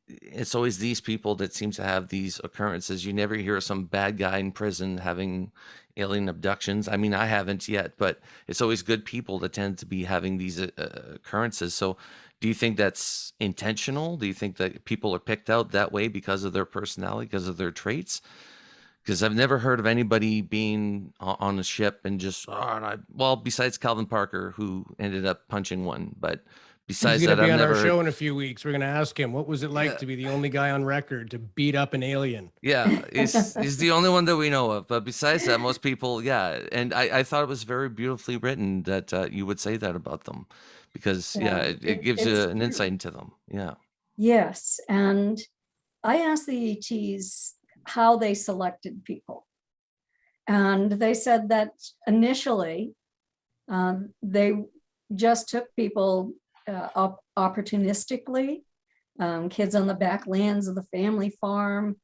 It's always these people that seem to have these occurrences. You never hear of some bad guy in prison having alien abductions. I mean, I haven't yet, but it's always good people that tend to be having these occurrences. So do you think that's intentional? Do you think that people are picked out that way because of their personality, because of their traits? because I've never heard of anybody being on a ship and just, well, besides Calvin Parker, who ended up punching one. But He's besides going to that, be I've on our never heard. show in a few weeks. We're going to ask him, what was it like Yeah. to be the only guy on record to beat up an alien? Yeah, he's the only one that we know of. But besides that, most people, yeah. And I thought it was very beautifully written that you would say that about them, because Yeah, it gives you it's an true. insight into them. Yeah. Yes, and I asked the ETs how they selected people. And they said that initially they just took people opportunistically, kids on the back lands of the family farm,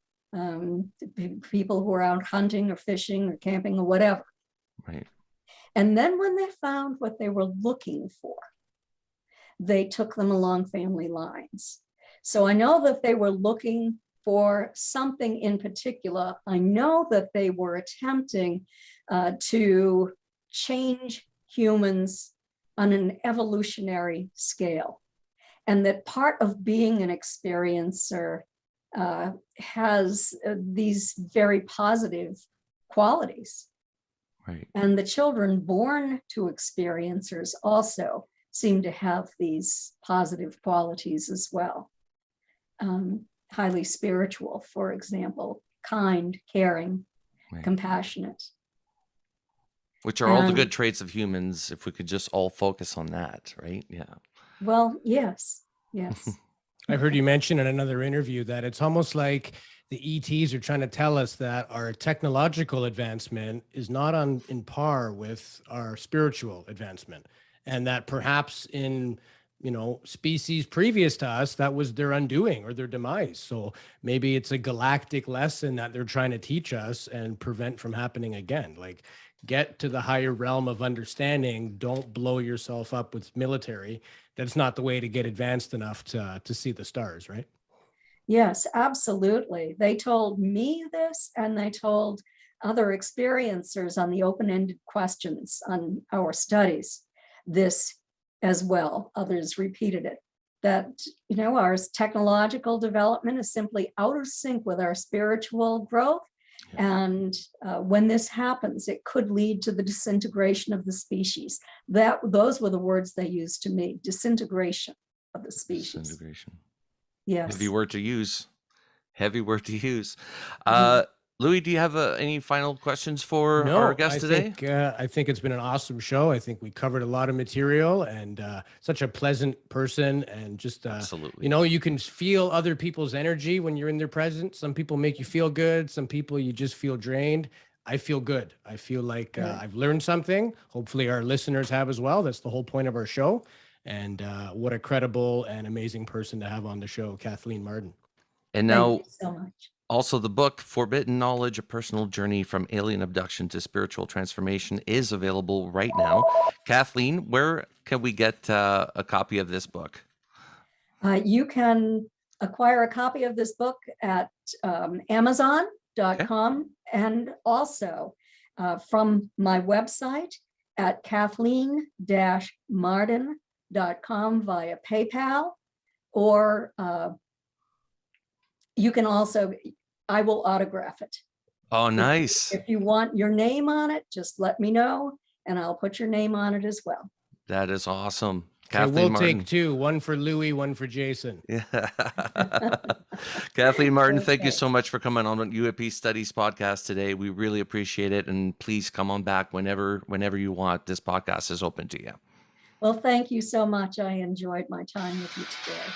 people who are out hunting or fishing or camping or whatever. Right. And then when they found what they were looking for, they took them along family lines. So I know that they were looking for something in particular. I know that they were attempting to change humans on an evolutionary scale. And that part of being an experiencer has these very positive qualities. Right. And the children born to experiencers also seem to have these positive qualities as well. Highly spiritual, for example, kind, caring, Right. compassionate. Which are all the good traits of humans, if we could just all focus on that, right? Yeah. Well, yes, yes. I heard you mention in another interview that it's almost like the ETs are trying to tell us that our technological advancement is not in par with our spiritual advancement, and that perhaps in species previous to us, that was their undoing or their demise. So maybe it's a galactic lesson that they're trying to teach us and prevent from happening again. Like, get to the higher realm of understanding. Don't blow yourself up with military. That's not the way to get advanced enough to see the stars, right? Yes, absolutely. They told me this, and they told other experiencers on the open-ended questions on our studies this as well. Others repeated it, that our technological development is simply out of sync with our spiritual growth. Yeah. And when this happens, it could lead to the disintegration of the species. Those were the words they used to me: disintegration of the species. Disintegration. Yes. Heavy word to use. Heavy word to use. Mhm. Louis, do you have any final questions for our guest today? I think it's been an awesome show. I think we covered a lot of material, and such a pleasant person, and just Absolutely. You can feel other people's energy when you're in their presence. Some people make you feel good. Some people you just feel drained. I feel good. I feel like I've learned something. Hopefully our listeners have as well. That's the whole point of our show. And what a credible and amazing person to have on the show, Kathleen Marden. And now, thank you so much. Also, the book Forbidden Knowledge: A Personal Journey from Alien Abduction to Spiritual Transformation is available right now. Kathleen, where can we get a copy of this book? You can acquire a copy of this book at Amazon.com, okay, and also from my website at Kathleen-Marden.com via PayPal, or you can also, I will autograph it. Oh, nice. If you want your name on it, just let me know, and I'll put your name on it as well. That is awesome. Kathleen Marden. Take two, one for Louis, one for Jason. Yeah. Kathleen Marden, thank you so much for coming on UAP Studies Podcast today. We really appreciate it. And please come on back whenever you want. This podcast is open to you. Well, thank you so much. I enjoyed my time with you today.